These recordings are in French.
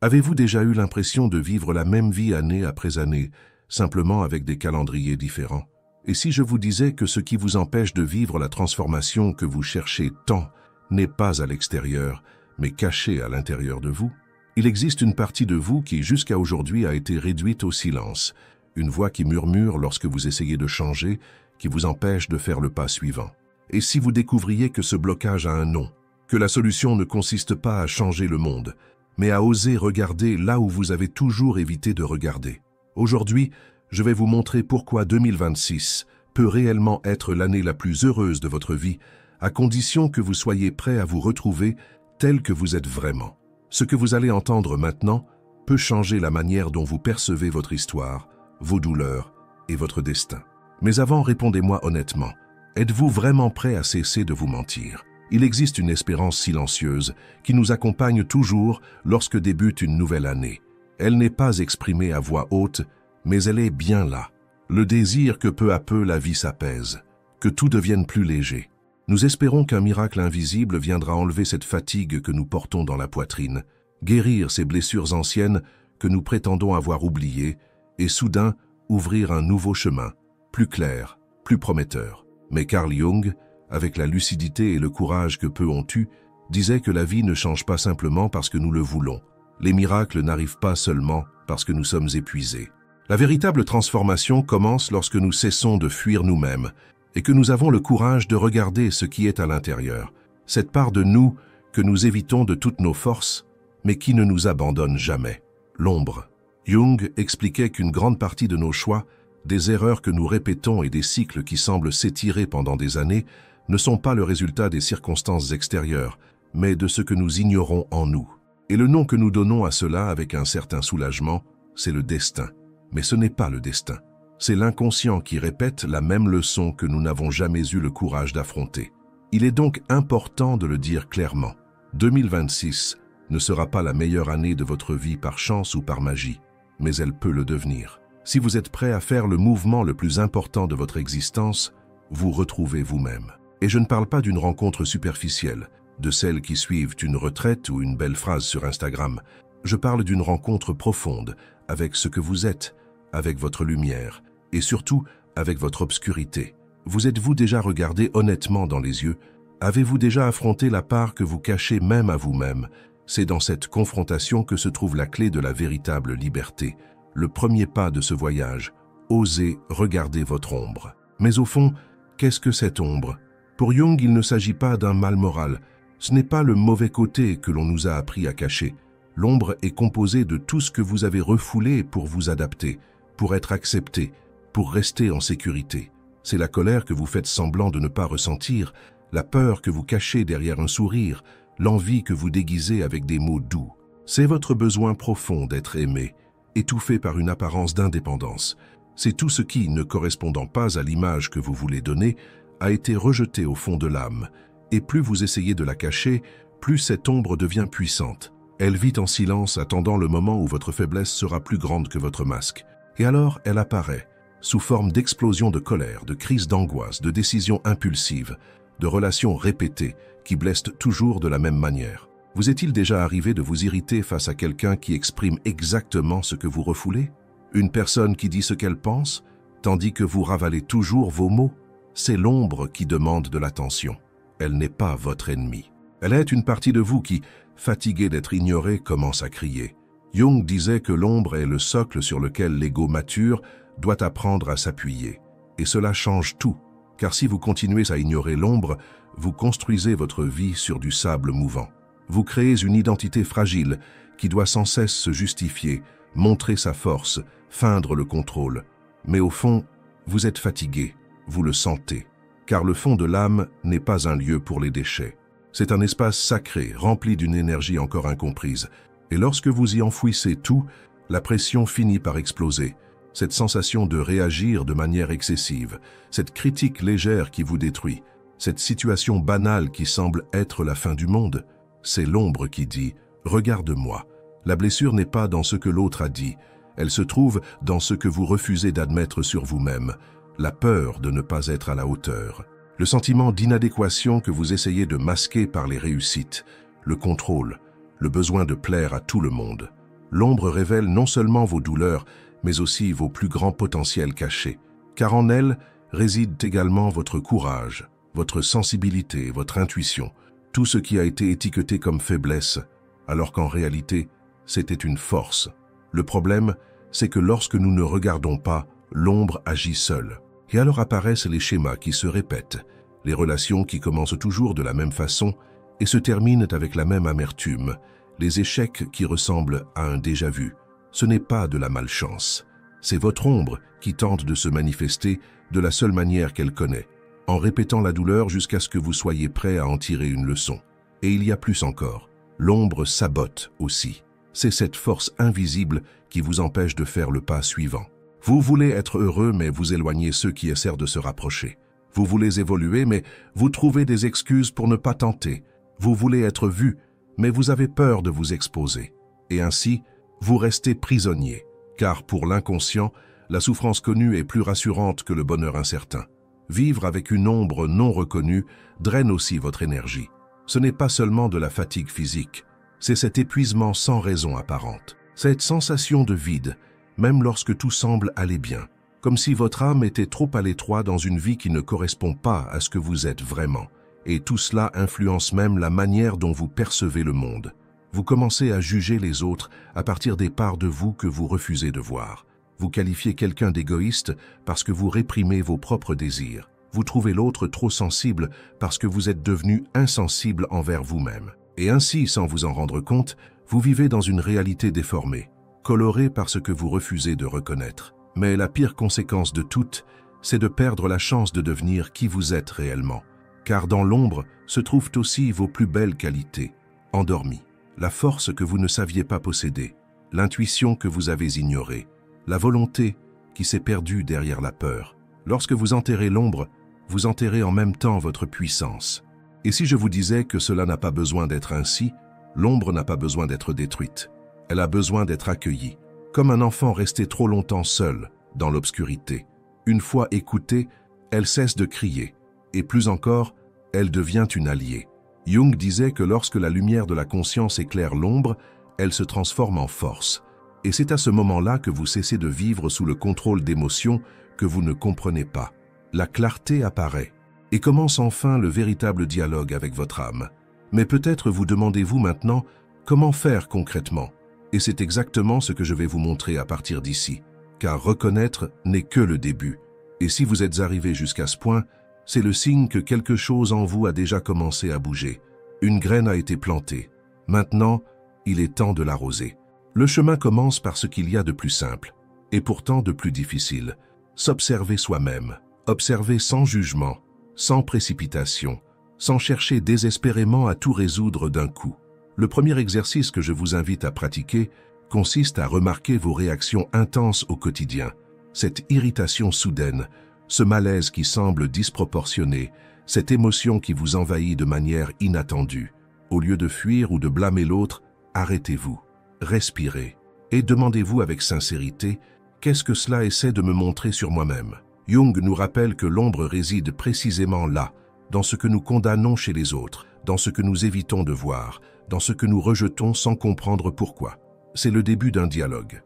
Avez-vous déjà eu l'impression de vivre la même vie année après année, simplement avec des calendriers différents? Et si je vous disais que ce qui vous empêche de vivre la transformation que vous cherchez tant n'est pas à l'extérieur, mais caché à l'intérieur de vous? Il existe une partie de vous qui, jusqu'à aujourd'hui, a été réduite au silence, une voix qui murmure lorsque vous essayez de changer, qui vous empêche de faire le pas suivant. Et si vous découvriez que ce blocage a un nom, que la solution ne consiste pas à changer le monde, mais à oser regarder là où vous avez toujours évité de regarder. Aujourd'hui, je vais vous montrer pourquoi 2026 peut réellement être l'année la plus heureuse de votre vie, à condition que vous soyez prêt à vous retrouver tel que vous êtes vraiment. Ce que vous allez entendre maintenant peut changer la manière dont vous percevez votre histoire, vos douleurs et votre destin. Mais avant, répondez-moi honnêtement, êtes-vous vraiment prêt à cesser de vous mentir? Il existe une espérance silencieuse qui nous accompagne toujours lorsque débute une nouvelle année. Elle n'est pas exprimée à voix haute, mais elle est bien là. Le désir que peu à peu la vie s'apaise, que tout devienne plus léger. Nous espérons qu'un miracle invisible viendra enlever cette fatigue que nous portons dans la poitrine, guérir ces blessures anciennes que nous prétendons avoir oubliées et soudain ouvrir un nouveau chemin, plus clair, plus prometteur. Mais Carl Jung, avec la lucidité et le courage que peu ont eu, disait que la vie ne change pas simplement parce que nous le voulons. Les miracles n'arrivent pas seulement parce que nous sommes épuisés. La véritable transformation commence lorsque nous cessons de fuir nous-mêmes et que nous avons le courage de regarder ce qui est à l'intérieur, cette part de nous que nous évitons de toutes nos forces, mais qui ne nous abandonne jamais. L'ombre. Jung expliquait qu'une grande partie de nos choix, des erreurs que nous répétons et des cycles qui semblent s'étirer pendant des années, ne sont pas le résultat des circonstances extérieures, mais de ce que nous ignorons en nous. Et le nom que nous donnons à cela avec un certain soulagement, c'est le destin. Mais ce n'est pas le destin. C'est l'inconscient qui répète la même leçon que nous n'avons jamais eu le courage d'affronter. Il est donc important de le dire clairement. 2026 ne sera pas la meilleure année de votre vie par chance ou par magie, mais elle peut le devenir. Si vous êtes prêt à faire le mouvement le plus important de votre existence, vous retrouvez vous-même. Et je ne parle pas d'une rencontre superficielle, de celles qui suivent une retraite ou une belle phrase sur Instagram. Je parle d'une rencontre profonde avec ce que vous êtes, avec votre lumière et surtout avec votre obscurité. Vous êtes-vous déjà regardé honnêtement dans les yeux? Avez-vous déjà affronté la part que vous cachez même à vous-même? C'est dans cette confrontation que se trouve la clé de la véritable liberté. Le premier pas de ce voyage, osez regarder votre ombre. Mais au fond, qu'est-ce que cette ombre? Pour Jung, il ne s'agit pas d'un mal moral. Ce n'est pas le mauvais côté que l'on nous a appris à cacher. L'ombre est composée de tout ce que vous avez refoulé pour vous adapter, pour être accepté, pour rester en sécurité. C'est la colère que vous faites semblant de ne pas ressentir, la peur que vous cachez derrière un sourire, l'envie que vous déguisez avec des mots doux. C'est votre besoin profond d'être aimé, étouffé par une apparence d'indépendance. C'est tout ce qui, ne correspondant pas à l'image que vous voulez donner, a été rejeté au fond de l'âme. Et plus vous essayez de la cacher, plus cette ombre devient puissante. Elle vit en silence, attendant le moment où votre faiblesse sera plus grande que votre masque. Et alors, elle apparaît, sous forme d'explosion de colère, de crise d'angoisse, de décisions impulsives, de relations répétées, qui blessent toujours de la même manière. Vous est-il déjà arrivé de vous irriter face à quelqu'un qui exprime exactement ce que vous refoulez? Une personne qui dit ce qu'elle pense, tandis que vous ravalez toujours vos mots? C'est l'ombre qui demande de l'attention. Elle n'est pas votre ennemi. Elle est une partie de vous qui, fatiguée d'être ignorée, commence à crier. Jung disait que l'ombre est le socle sur lequel l'ego mature doit apprendre à s'appuyer. Et cela change tout, car si vous continuez à ignorer l'ombre, vous construisez votre vie sur du sable mouvant. Vous créez une identité fragile qui doit sans cesse se justifier, montrer sa force, feindre le contrôle. Mais au fond, vous êtes fatigué, vous le sentez, car le fond de l'âme n'est pas un lieu pour les déchets. C'est un espace sacré, rempli d'une énergie encore incomprise. Et lorsque vous y enfouissez tout, la pression finit par exploser. Cette sensation de réagir de manière excessive, cette critique légère qui vous détruit, cette situation banale qui semble être la fin du monde, c'est l'ombre qui dit « Regarde-moi ». La blessure n'est pas dans ce que l'autre a dit, elle se trouve dans ce que vous refusez d'admettre sur vous-même, la peur de ne pas être à la hauteur, le sentiment d'inadéquation que vous essayez de masquer par les réussites, le contrôle, le besoin de plaire à tout le monde. L'ombre révèle non seulement vos douleurs, mais aussi vos plus grands potentiels cachés, car en elle réside également votre courage, votre sensibilité, votre intuition, tout ce qui a été étiqueté comme faiblesse, alors qu'en réalité, c'était une force. Le problème, c'est que lorsque nous ne regardons pas, l'ombre agit seule. Et alors apparaissent les schémas qui se répètent, les relations qui commencent toujours de la même façon et se terminent avec la même amertume, les échecs qui ressemblent à un déjà-vu. Ce n'est pas de la malchance. C'est votre ombre qui tente de se manifester de la seule manière qu'elle connaît, en répétant la douleur jusqu'à ce que vous soyez prêt à en tirer une leçon. Et il y a plus encore. L'ombre sabote aussi. C'est cette force invisible qui vous empêche de faire le pas suivant. Vous voulez être heureux, mais vous éloignez ceux qui essaient de se rapprocher. Vous voulez évoluer, mais vous trouvez des excuses pour ne pas tenter. Vous voulez être vu, mais vous avez peur de vous exposer. Et ainsi, vous restez prisonnier, car pour l'inconscient, la souffrance connue est plus rassurante que le bonheur incertain. Vivre avec une ombre non reconnue draine aussi votre énergie. Ce n'est pas seulement de la fatigue physique, c'est cet épuisement sans raison apparente. Cette sensation de vide, même lorsque tout semble aller bien, comme si votre âme était trop à l'étroit dans une vie qui ne correspond pas à ce que vous êtes vraiment. Et tout cela influence même la manière dont vous percevez le monde. Vous commencez à juger les autres à partir des parts de vous que vous refusez de voir. Vous qualifiez quelqu'un d'égoïste parce que vous réprimez vos propres désirs. Vous trouvez l'autre trop sensible parce que vous êtes devenu insensible envers vous-même. Et ainsi, sans vous en rendre compte, vous vivez dans une réalité déformée, colorée par ce que vous refusez de reconnaître. Mais la pire conséquence de toutes, c'est de perdre la chance de devenir qui vous êtes réellement. Car dans l'ombre se trouvent aussi vos plus belles qualités, endormies, la force que vous ne saviez pas posséder, l'intuition que vous avez ignorée, la volonté qui s'est perdue derrière la peur. Lorsque vous enterrez l'ombre, vous enterrez en même temps votre puissance. Et si je vous disais que cela n'a pas besoin d'être ainsi, l'ombre n'a pas besoin d'être détruite. Elle a besoin d'être accueillie, comme un enfant resté trop longtemps seul, dans l'obscurité. Une fois écoutée, elle cesse de crier, et plus encore, elle devient une alliée. Jung disait que lorsque la lumière de la conscience éclaire l'ombre, elle se transforme en force. Et c'est à ce moment-là que vous cessez de vivre sous le contrôle d'émotions que vous ne comprenez pas. La clarté apparaît, et commence enfin le véritable dialogue avec votre âme. Mais peut-être vous demandez-vous maintenant comment faire concrètement. Et c'est exactement ce que je vais vous montrer à partir d'ici. Car reconnaître n'est que le début. Et si vous êtes arrivé jusqu'à ce point, c'est le signe que quelque chose en vous a déjà commencé à bouger. Une graine a été plantée. Maintenant, il est temps de l'arroser. Le chemin commence par ce qu'il y a de plus simple, et pourtant de plus difficile. S'observer soi-même. Observer sans jugement, sans précipitation, sans chercher désespérément à tout résoudre d'un coup. Le premier exercice que je vous invite à pratiquer consiste à remarquer vos réactions intenses au quotidien, cette irritation soudaine, ce malaise qui semble disproportionné, cette émotion qui vous envahit de manière inattendue. Au lieu de fuir ou de blâmer l'autre, arrêtez-vous, respirez et demandez-vous avec sincérité « Qu'est-ce que cela essaie de me montrer sur moi-même » Jung nous rappelle que l'ombre réside précisément là, dans ce que nous condamnons chez les autres, dans ce que nous évitons de voir, dans ce que nous rejetons sans comprendre pourquoi. C'est le début d'un dialogue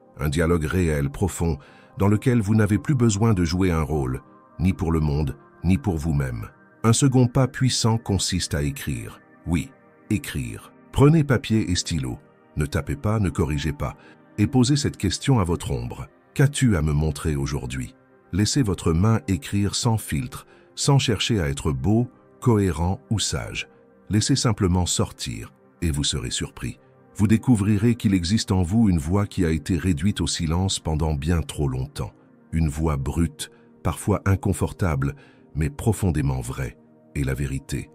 réel, profond, dans lequel vous n'avez plus besoin de jouer un rôle, ni pour le monde, ni pour vous-même. Un second pas puissant consiste à écrire. Oui, écrire. Prenez papier et stylo. Ne tapez pas, ne corrigez pas. Et posez cette question à votre ombre. Qu'as-tu à me montrer aujourd'hui ? Laissez votre main écrire sans filtre, sans chercher à être beau, cohérent ou sage. Laissez simplement sortir, et vous serez surpris. Vous découvrirez qu'il existe en vous une voix qui a été réduite au silence pendant bien trop longtemps. Une voix brute, parfois inconfortable, mais profondément vraie. Et la vérité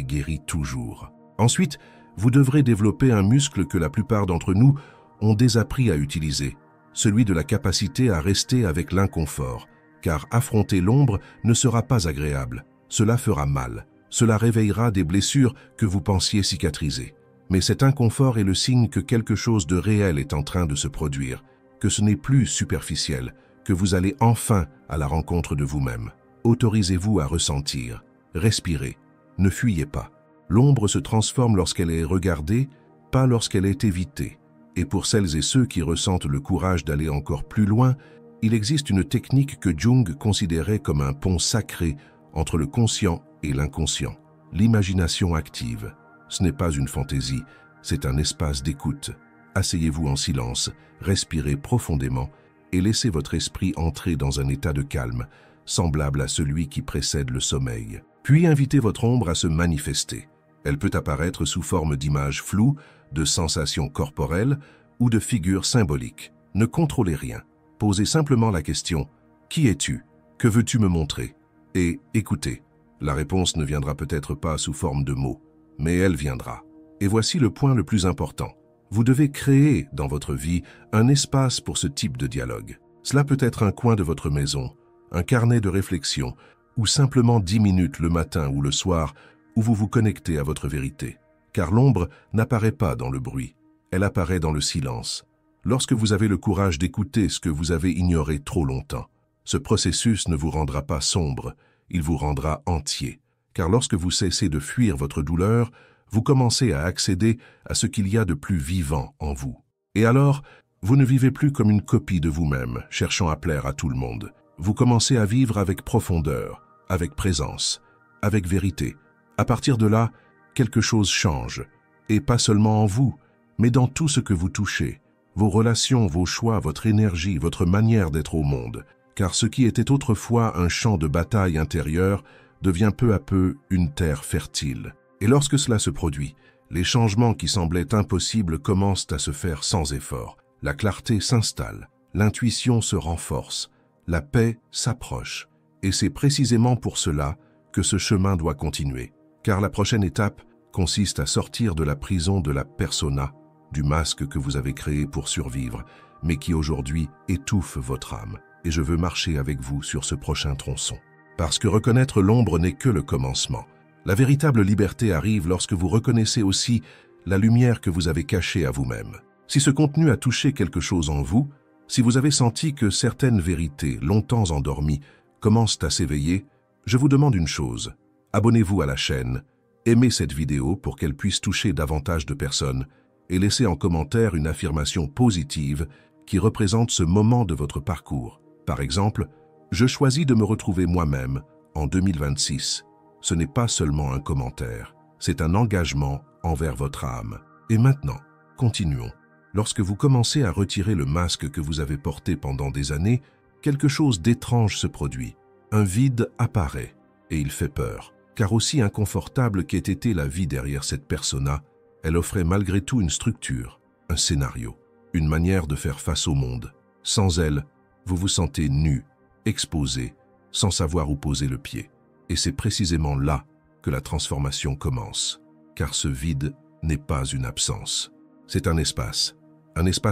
guérit toujours. Ensuite, vous devrez développer un muscle que la plupart d'entre nous ont désappris à utiliser, celui de la capacité à rester avec l'inconfort, car affronter l'ombre ne sera pas agréable. Cela fera mal. Cela réveillera des blessures que vous pensiez cicatriser. Mais cet inconfort est le signe que quelque chose de réel est en train de se produire, que ce n'est plus superficiel, que vous allez enfin à la rencontre de vous-même. Autorisez-vous à ressentir, respirez, ne fuyez pas. L'ombre se transforme lorsqu'elle est regardée, pas lorsqu'elle est évitée. Et pour celles et ceux qui ressentent le courage d'aller encore plus loin, il existe une technique que Jung considérait comme un pont sacré entre le conscient et l'inconscient. L'imagination active. Ce n'est pas une fantaisie, c'est un espace d'écoute. Asseyez-vous en silence, respirez profondément et laissez votre esprit entrer dans un état de calme, semblable à celui qui précède le sommeil. Puis invitez votre ombre à se manifester. Elle peut apparaître sous forme d'images floues, de sensations corporelles ou de figures symboliques. Ne contrôlez rien. Posez simplement la question « Qui es-tu? Que veux-tu me montrer ?» Et écoutez. La réponse ne viendra peut-être pas sous forme de mots, mais elle viendra. Et voici le point le plus important. Vous devez créer dans votre vie un espace pour ce type de dialogue. Cela peut être un coin de votre maison, un carnet de réflexion, ou simplement 10 minutes le matin ou le soir où vous vous connectez à votre vérité. Car l'ombre n'apparaît pas dans le bruit, elle apparaît dans le silence. Lorsque vous avez le courage d'écouter ce que vous avez ignoré trop longtemps, ce processus ne vous rendra pas sombre, il vous rendra entier. Car lorsque vous cessez de fuir votre douleur, vous commencez à accéder à ce qu'il y a de plus vivant en vous. Et alors, vous ne vivez plus comme une copie de vous-même, cherchant à plaire à tout le monde. Vous commencez à vivre avec profondeur, avec présence, avec vérité. À partir de là, quelque chose change, et pas seulement en vous, mais dans tout ce que vous touchez, vos relations, vos choix, votre énergie, votre manière d'être au monde. Car ce qui était autrefois un champ de bataille intérieure devient peu à peu une terre fertile. Et lorsque cela se produit, les changements qui semblaient impossibles commencent à se faire sans effort. La clarté s'installe, l'intuition se renforce, la paix s'approche. Et c'est précisément pour cela que ce chemin doit continuer. Car la prochaine étape consiste à sortir de la prison de la persona, du masque que vous avez créé pour survivre, mais qui aujourd'hui étouffe votre âme. Et je veux marcher avec vous sur ce prochain tronçon. Parce que reconnaître l'ombre n'est que le commencement. La véritable liberté arrive lorsque vous reconnaissez aussi la lumière que vous avez cachée à vous-même. Si ce contenu a touché quelque chose en vous, si vous avez senti que certaines vérités, longtemps endormies, commencent à s'éveiller, je vous demande une chose. Abonnez-vous à la chaîne, aimez cette vidéo pour qu'elle puisse toucher davantage de personnes et laissez en commentaire une affirmation positive qui représente ce moment de votre parcours. Par exemple, je choisis de me retrouver moi-même en 2026. Ce n'est pas seulement un commentaire, c'est un engagement envers votre âme. Et maintenant, continuons. Lorsque vous commencez à retirer le masque que vous avez porté pendant des années, quelque chose d'étrange se produit. Un vide apparaît, et il fait peur. Car aussi inconfortable qu'ait été la vie derrière cette persona, elle offrait malgré tout une structure, un scénario, une manière de faire face au monde. Sans elle, vous vous sentez nu, exposé, sans savoir où poser le pied. Et c'est précisément là que la transformation commence. Car ce vide n'est pas une absence. C'est un espace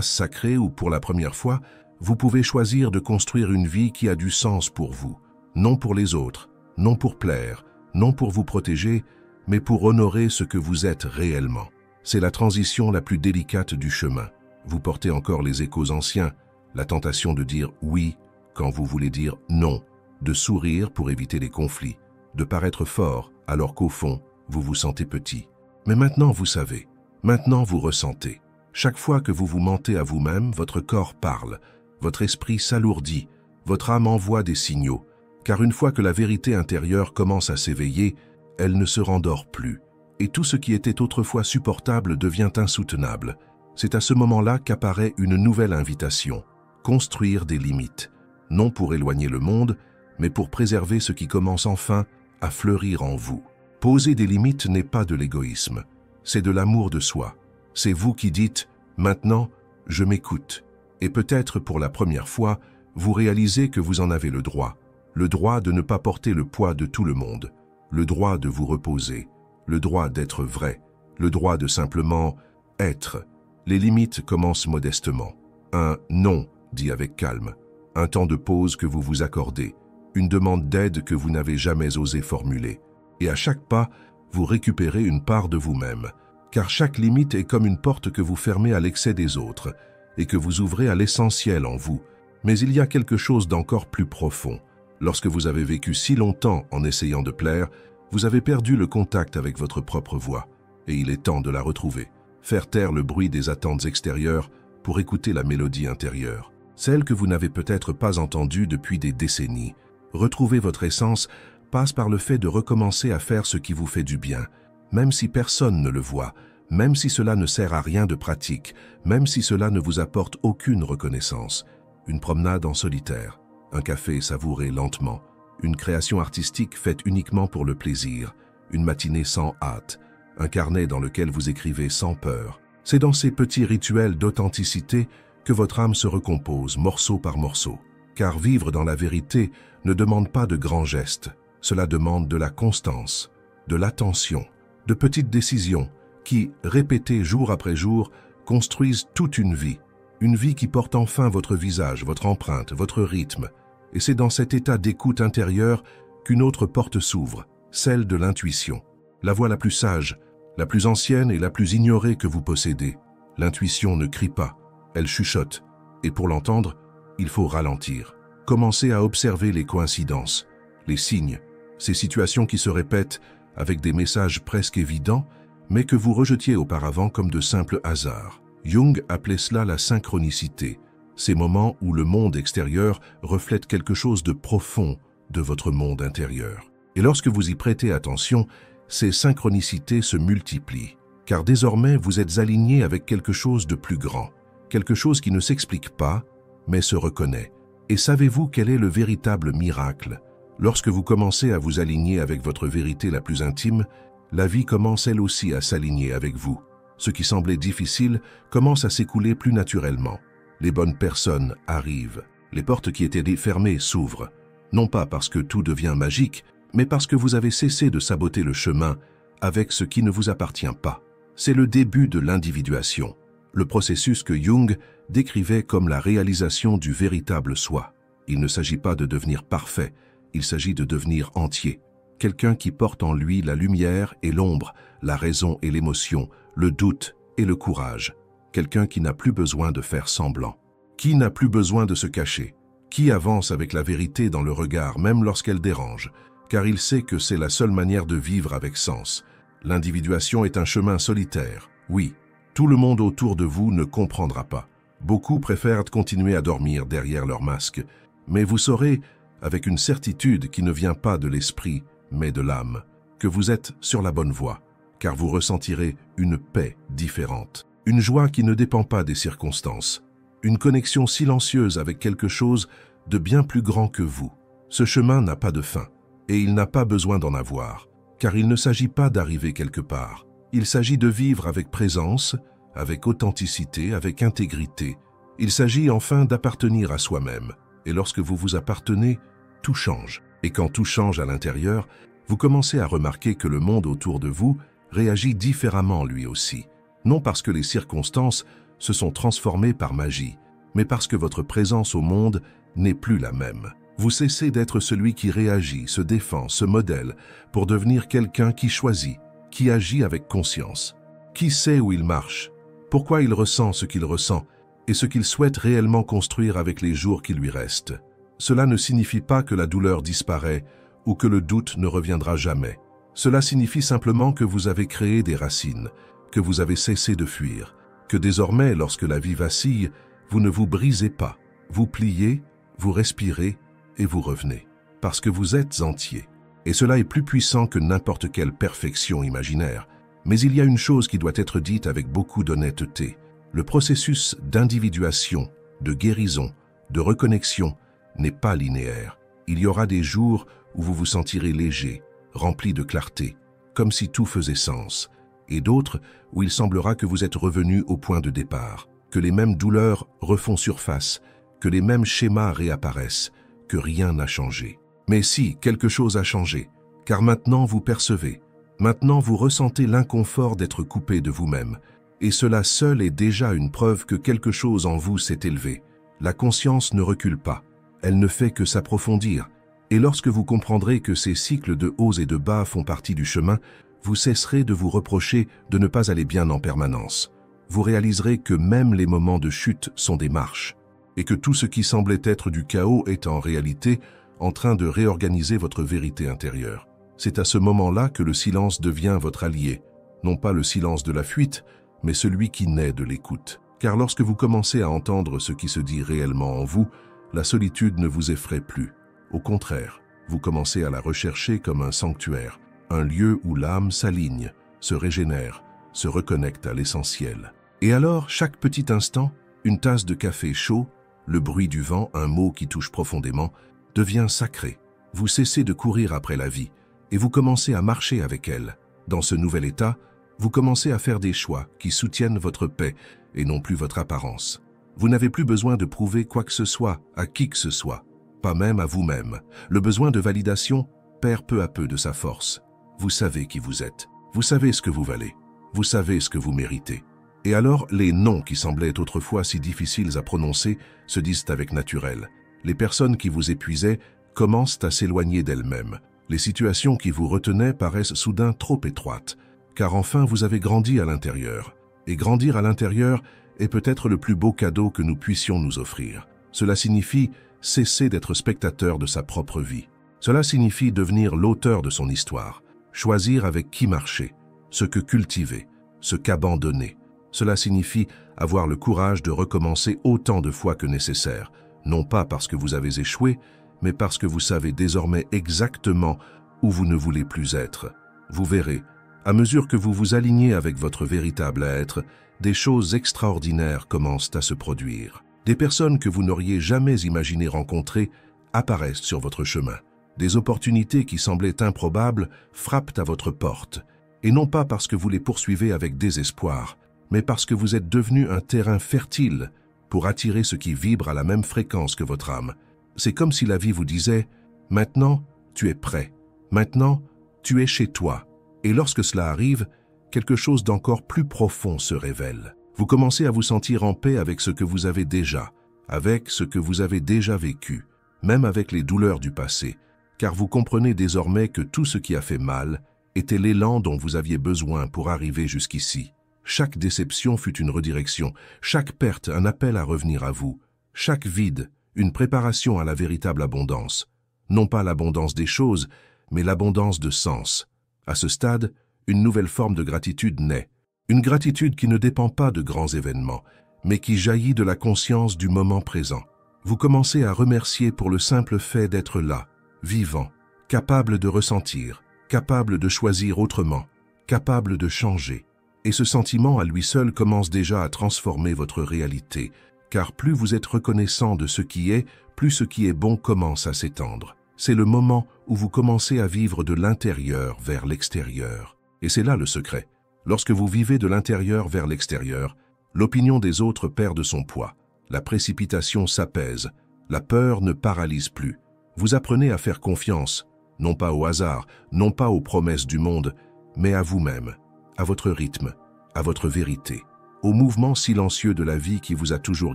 sacré où, pour la première fois, vous pouvez choisir de construire une vie qui a du sens pour vous. Non pour les autres, non pour plaire, non pour vous protéger, mais pour honorer ce que vous êtes réellement. C'est la transition la plus délicate du chemin. Vous portez encore les échos anciens, la tentation de dire oui quand vous voulez dire non, de sourire pour éviter les conflits, de paraître fort alors qu'au fond, vous vous sentez petit. Mais maintenant vous savez, maintenant vous ressentez. Chaque fois que vous vous mentez à vous-même, votre corps parle, votre esprit s'alourdit, votre âme envoie des signaux, car une fois que la vérité intérieure commence à s'éveiller, elle ne se rendort plus. Et tout ce qui était autrefois supportable devient insoutenable. C'est à ce moment-là qu'apparaît une nouvelle invitation, construire des limites, non pour éloigner le monde, mais pour préserver ce qui commence enfin à fleurir en vous. Poser des limites n'est pas de l'égoïsme, c'est de l'amour de soi. C'est vous qui dites « Maintenant, je m'écoute ». Et peut-être pour la première fois, vous réalisez que vous en avez le droit de ne pas porter le poids de tout le monde, le droit de vous reposer, le droit d'être vrai, le droit de simplement être. Les limites commencent modestement. Un « non » dit avec calme, un temps de pause que vous vous accordez, une demande d'aide que vous n'avez jamais osé formuler. Et à chaque pas, vous récupérez une part de vous-même, car chaque limite est comme une porte que vous fermez à l'excès des autres et que vous ouvrez à l'essentiel en vous. Mais il y a quelque chose d'encore plus profond. Lorsque vous avez vécu si longtemps en essayant de plaire, vous avez perdu le contact avec votre propre voix, et il est temps de la retrouver. faire taire le bruit des attentes extérieures pour écouter la mélodie intérieure, celle que vous n'avez peut-être pas entendue depuis des décennies. Retrouver votre essence passe par le fait de recommencer à faire ce qui vous fait du bien, même si personne ne le voit, même si cela ne sert à rien de pratique, même si cela ne vous apporte aucune reconnaissance. Une promenade en solitaire, un café savouré lentement, une création artistique faite uniquement pour le plaisir, une matinée sans hâte, un carnet dans lequel vous écrivez sans peur. C'est dans ces petits rituels d'authenticité que votre âme se recompose morceau par morceau. Car vivre dans la vérité ne demande pas de grands gestes, cela demande de la constance, de l'attention, de petites décisions qui, répétées jour après jour, construisent toute une vie qui porte enfin votre visage, votre empreinte, votre rythme. Et c'est dans cet état d'écoute intérieure qu'une autre porte s'ouvre, celle de l'intuition. La voix la plus sage, la plus ancienne et la plus ignorée que vous possédez. L'intuition ne crie pas, elle chuchote. Et pour l'entendre, il faut ralentir. Commencez à observer les coïncidences, les signes, ces situations qui se répètent avec des messages presque évidents, mais que vous rejetiez auparavant comme de simples hasards. Jung appelait cela la synchronicité, ces moments où le monde extérieur reflète quelque chose de profond de votre monde intérieur. Et lorsque vous y prêtez attention, ces synchronicités se multiplient, car désormais vous êtes aligné avec quelque chose de plus grand, quelque chose qui ne s'explique pas, mais se reconnaît. Et savez-vous quel est le véritable miracle? Lorsque vous commencez à vous aligner avec votre vérité la plus intime, la vie commence elle aussi à s'aligner avec vous. Ce qui semblait difficile commence à s'écouler plus naturellement. Les bonnes personnes arrivent. Les portes qui étaient fermées s'ouvrent. Non pas parce que tout devient magique, mais parce que vous avez cessé de saboter le chemin avec ce qui ne vous appartient pas. C'est le début de l'individuation, le processus que Jung décrivait comme la réalisation du véritable soi. Il ne s'agit pas de devenir parfait, il s'agit de devenir entier. Quelqu'un qui porte en lui la lumière et l'ombre, la raison et l'émotion, le doute et le courage. Quelqu'un qui n'a plus besoin de faire semblant. Qui n'a plus besoin de se cacher? Qui avance avec la vérité dans le regard, même lorsqu'elle dérange? Car il sait que c'est la seule manière de vivre avec sens. L'individuation est un chemin solitaire. Oui, tout le monde autour de vous ne comprendra pas. Beaucoup préfèrent continuer à dormir derrière leur masque. Mais vous saurez, avec une certitude qui ne vient pas de l'esprit, mais de l'âme, que vous êtes sur la bonne voie, car vous ressentirez une paix différente, une joie qui ne dépend pas des circonstances, une connexion silencieuse avec quelque chose de bien plus grand que vous. Ce chemin n'a pas de fin, et il n'a pas besoin d'en avoir, car il ne s'agit pas d'arriver quelque part. Il s'agit de vivre avec présence, avec authenticité, avec intégrité. Il s'agit enfin d'appartenir à soi-même, et lorsque vous vous appartenez, tout change. Et quand tout change à l'intérieur, vous commencez à remarquer que le monde autour de vous réagit différemment lui aussi. Non parce que les circonstances se sont transformées par magie, mais parce que votre présence au monde n'est plus la même. Vous cessez d'être celui qui réagit, se défend, se modèle, pour devenir quelqu'un qui choisit, qui agit avec conscience, qui sait où il marche, pourquoi il ressent ce qu'il ressent et ce qu'il souhaite réellement construire avec les jours qui lui restent. Cela ne signifie pas que la douleur disparaît ou que le doute ne reviendra jamais. Cela signifie simplement que vous avez créé des racines, que vous avez cessé de fuir, que désormais, lorsque la vie vacille, vous ne vous brisez pas, vous pliez, vous respirez et vous revenez, parce que vous êtes entier. Et cela est plus puissant que n'importe quelle perfection imaginaire. Mais il y a une chose qui doit être dite avec beaucoup d'honnêteté. Le processus d'individuation, de guérison, de reconnexion n'est pas linéaire. Il y aura des jours où vous vous sentirez léger, rempli de clarté, comme si tout faisait sens, et d'autres où il semblera que vous êtes revenu au point de départ, que les mêmes douleurs refont surface, que les mêmes schémas réapparaissent, que rien n'a changé. Mais si, quelque chose a changé, car maintenant vous percevez, maintenant vous ressentez l'inconfort d'être coupé de vous-même, et cela seul est déjà une preuve que quelque chose en vous s'est élevé. La conscience ne recule pas, elle ne fait que s'approfondir, et lorsque vous comprendrez que ces cycles de hauts et de bas font partie du chemin, vous cesserez de vous reprocher de ne pas aller bien en permanence. Vous réaliserez que même les moments de chute sont des marches, et que tout ce qui semblait être du chaos est en réalité en train de réorganiser votre vérité intérieure. C'est à ce moment-là que le silence devient votre allié, non pas le silence de la fuite, mais celui qui naît de l'écoute. Car lorsque vous commencez à entendre ce qui se dit réellement en vous, la solitude ne vous effraie plus. Au contraire, vous commencez à la rechercher comme un sanctuaire, un lieu où l'âme s'aligne, se régénère, se reconnecte à l'essentiel. Et alors, chaque petit instant, une tasse de café chaud, le bruit du vent, un mot qui touche profondément, devient sacré. Vous cessez de courir après la vie et vous commencez à marcher avec elle. Dans ce nouvel état, vous commencez à faire des choix qui soutiennent votre paix et non plus votre apparence. Vous n'avez plus besoin de prouver quoi que ce soit à qui que ce soit, pas même à vous-même. Le besoin de validation perd peu à peu de sa force. Vous savez qui vous êtes, vous savez ce que vous valez, vous savez ce que vous méritez. Et alors, les noms qui semblaient autrefois si difficiles à prononcer se disent avec naturel. Les personnes qui vous épuisaient commencent à s'éloigner d'elles-mêmes. Les situations qui vous retenaient paraissent soudain trop étroites, car enfin vous avez grandi à l'intérieur. Et grandir à l'intérieur est peut-être le plus beau cadeau que nous puissions nous offrir. Cela signifie cesser d'être spectateur de sa propre vie. Cela signifie devenir l'auteur de son histoire, choisir avec qui marcher, ce que cultiver, ce qu'abandonner. Cela signifie avoir le courage de recommencer autant de fois que nécessaire, non pas parce que vous avez échoué, mais parce que vous savez désormais exactement où vous ne voulez plus être. Vous verrez, à mesure que vous vous alignez avec votre véritable être, des choses extraordinaires commencent à se produire. Des personnes que vous n'auriez jamais imaginé rencontrer apparaissent sur votre chemin. Des opportunités qui semblaient improbables frappent à votre porte, et non pas parce que vous les poursuivez avec désespoir, mais parce que vous êtes devenu un terrain fertile pour attirer ce qui vibre à la même fréquence que votre âme. C'est comme si la vie vous disait « Maintenant, tu es prêt. Maintenant, tu es chez toi. » Et lorsque cela arrive, quelque chose d'encore plus profond se révèle. Vous commencez à vous sentir en paix avec ce que vous avez déjà, avec ce que vous avez déjà vécu, même avec les douleurs du passé, car vous comprenez désormais que tout ce qui a fait mal était l'élan dont vous aviez besoin pour arriver jusqu'ici. Chaque déception fut une redirection, chaque perte un appel à revenir à vous, chaque vide une préparation à la véritable abondance. Non pas l'abondance des choses, mais l'abondance de sens. À ce stade, une nouvelle forme de gratitude naît. Une gratitude qui ne dépend pas de grands événements, mais qui jaillit de la conscience du moment présent. Vous commencez à remercier pour le simple fait d'être là, vivant, capable de ressentir, capable de choisir autrement, capable de changer. Et ce sentiment à lui seul commence déjà à transformer votre réalité, car plus vous êtes reconnaissant de ce qui est, plus ce qui est bon commence à s'étendre. C'est le moment où vous commencez à vivre de l'intérieur vers l'extérieur. Et c'est là le secret. Lorsque vous vivez de l'intérieur vers l'extérieur, l'opinion des autres perd de son poids. La précipitation s'apaise. La peur ne paralyse plus. Vous apprenez à faire confiance, non pas au hasard, non pas aux promesses du monde, mais à vous-même, à votre rythme, à votre vérité, au mouvement silencieux de la vie qui vous a toujours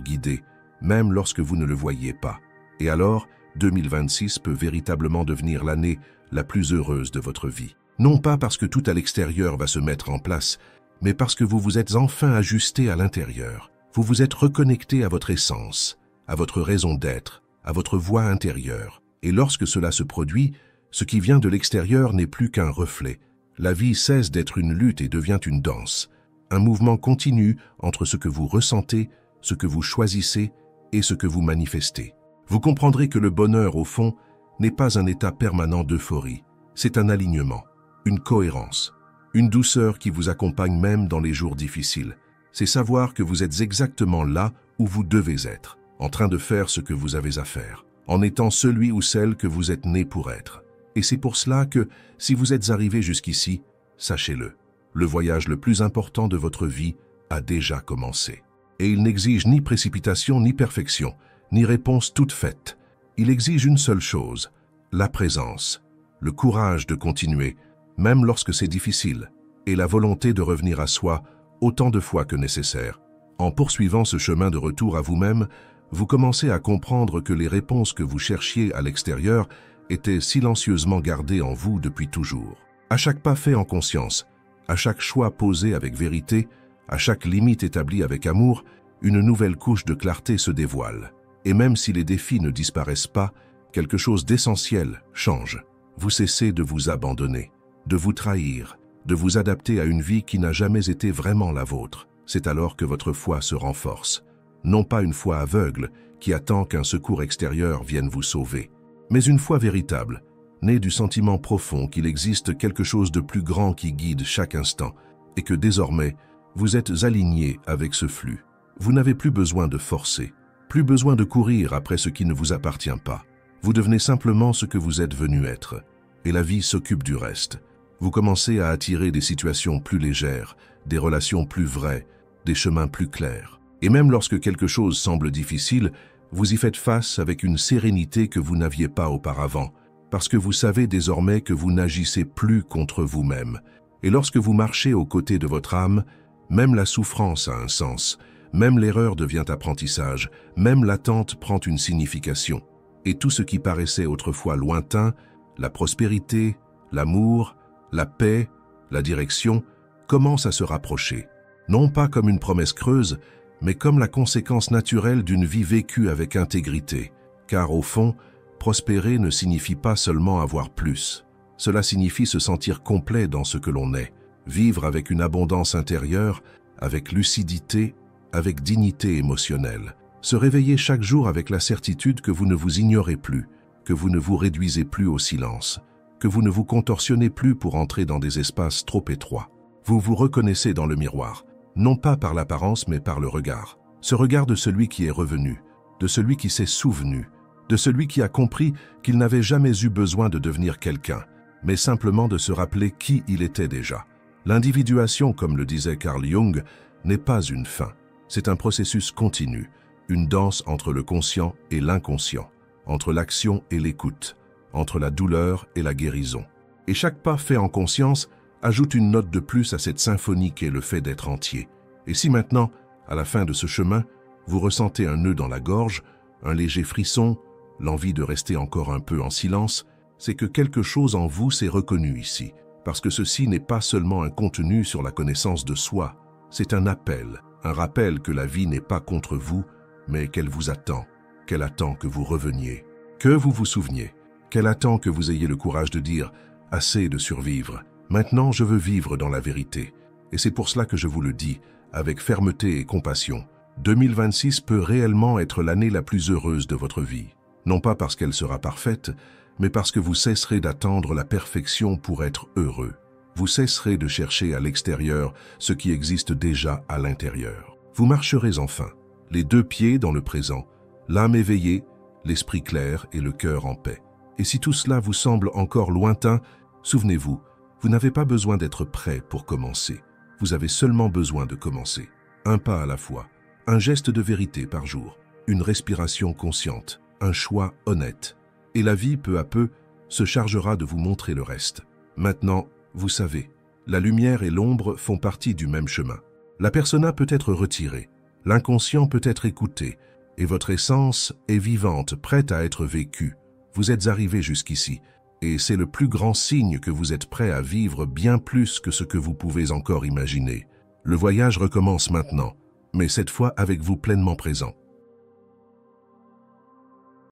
guidé, même lorsque vous ne le voyiez pas. Et alors, 2026 peut véritablement devenir l'année la plus heureuse de votre vie. Non pas parce que tout à l'extérieur va se mettre en place, mais parce que vous vous êtes enfin ajusté à l'intérieur. Vous vous êtes reconnecté à votre essence, à votre raison d'être, à votre voix intérieure. Et lorsque cela se produit, ce qui vient de l'extérieur n'est plus qu'un reflet. La vie cesse d'être une lutte et devient une danse. Un mouvement continu entre ce que vous ressentez, ce que vous choisissez et ce que vous manifestez. Vous comprendrez que le bonheur, au fond, n'est pas un état permanent d'euphorie. C'est un alignement, une cohérence, une douceur qui vous accompagne même dans les jours difficiles. C'est savoir que vous êtes exactement là où vous devez être, en train de faire ce que vous avez à faire, en étant celui ou celle que vous êtes né pour être. Et c'est pour cela que, si vous êtes arrivé jusqu'ici, sachez-le, le voyage le plus important de votre vie a déjà commencé. Et il n'exige ni précipitation ni perfection, ni réponse toute faite. Il exige une seule chose, la présence, le courage de continuer, même lorsque c'est difficile, et la volonté de revenir à soi autant de fois que nécessaire. En poursuivant ce chemin de retour à vous-même, vous commencez à comprendre que les réponses que vous cherchiez à l'extérieur étaient silencieusement gardées en vous depuis toujours. À chaque pas fait en conscience, à chaque choix posé avec vérité, à chaque limite établie avec amour, une nouvelle couche de clarté se dévoile. Et même si les défis ne disparaissent pas, quelque chose d'essentiel change. Vous cessez de vous abandonner, de vous trahir, de vous adapter à une vie qui n'a jamais été vraiment la vôtre. c'est alors que votre foi se renforce. Non pas une foi aveugle qui attend qu'un secours extérieur vienne vous sauver, mais une foi véritable, née du sentiment profond qu'il existe quelque chose de plus grand qui guide chaque instant et que désormais, vous êtes aligné avec ce flux. Vous n'avez plus besoin de forcer, plus besoin de courir après ce qui ne vous appartient pas. Vous devenez simplement ce que vous êtes venu être, et la vie s'occupe du reste. Vous commencez à attirer des situations plus légères, des relations plus vraies, des chemins plus clairs. Et même lorsque quelque chose semble difficile, vous y faites face avec une sérénité que vous n'aviez pas auparavant, parce que vous savez désormais que vous n'agissez plus contre vous-même. Et lorsque vous marchez aux côtés de votre âme, même la souffrance a un sens, même l'erreur devient apprentissage, même l'attente prend une signification. Et tout ce qui paraissait autrefois lointain, la prospérité, l'amour, la paix, la direction, commence à se rapprocher. Non pas comme une promesse creuse, mais comme la conséquence naturelle d'une vie vécue avec intégrité. Car au fond, prospérer ne signifie pas seulement avoir plus. Cela signifie se sentir complet dans ce que l'on est, vivre avec une abondance intérieure, avec lucidité, avec dignité émotionnelle. Se réveiller chaque jour avec la certitude que vous ne vous ignorez plus, que vous ne vous réduisez plus au silence, que vous ne vous contorsionnez plus pour entrer dans des espaces trop étroits. Vous vous reconnaissez dans le miroir, non pas par l'apparence mais par le regard. Ce regard de celui qui est revenu, de celui qui s'est souvenu, de celui qui a compris qu'il n'avait jamais eu besoin de devenir quelqu'un, mais simplement de se rappeler qui il était déjà. L'individuation, comme le disait Carl Jung, n'est pas une fin. C'est un processus continu, une danse entre le conscient et l'inconscient, entre l'action et l'écoute, entre la douleur et la guérison. Et chaque pas fait en conscience ajoute une note de plus à cette symphonie qu'est le fait d'être entier. Et si maintenant, à la fin de ce chemin, vous ressentez un nœud dans la gorge, un léger frisson, l'envie de rester encore un peu en silence, c'est que quelque chose en vous s'est reconnu ici, parce que ceci n'est pas seulement un contenu sur la connaissance de soi, c'est un appel, un rappel que la vie n'est pas contre vous, mais qu'elle vous attend, qu'elle attend que vous reveniez, que vous vous souveniez, qu'elle attend que vous ayez le courage de dire « assez de survivre, maintenant je veux vivre dans la vérité ». Et c'est pour cela que je vous le dis, avec fermeté et compassion, 2026 peut réellement être l'année la plus heureuse de votre vie. Non pas parce qu'elle sera parfaite, mais parce que vous cesserez d'attendre la perfection pour être heureux. Vous cesserez de chercher à l'extérieur ce qui existe déjà à l'intérieur. Vous marcherez enfin, les deux pieds dans le présent, l'âme éveillée, l'esprit clair et le cœur en paix. Et si tout cela vous semble encore lointain, souvenez-vous, vous n'avez pas besoin d'être prêt pour commencer. Vous avez seulement besoin de commencer. Un pas à la fois, un geste de vérité par jour, une respiration consciente, un choix honnête. Et la vie, peu à peu, se chargera de vous montrer le reste. Maintenant, vous savez, la lumière et l'ombre font partie du même chemin. La persona peut être retirée, l'inconscient peut être écouté, et votre essence est vivante, prête à être vécue. Vous êtes arrivé jusqu'ici, et c'est le plus grand signe que vous êtes prêt à vivre bien plus que ce que vous pouvez encore imaginer. Le voyage recommence maintenant, mais cette fois avec vous pleinement présent.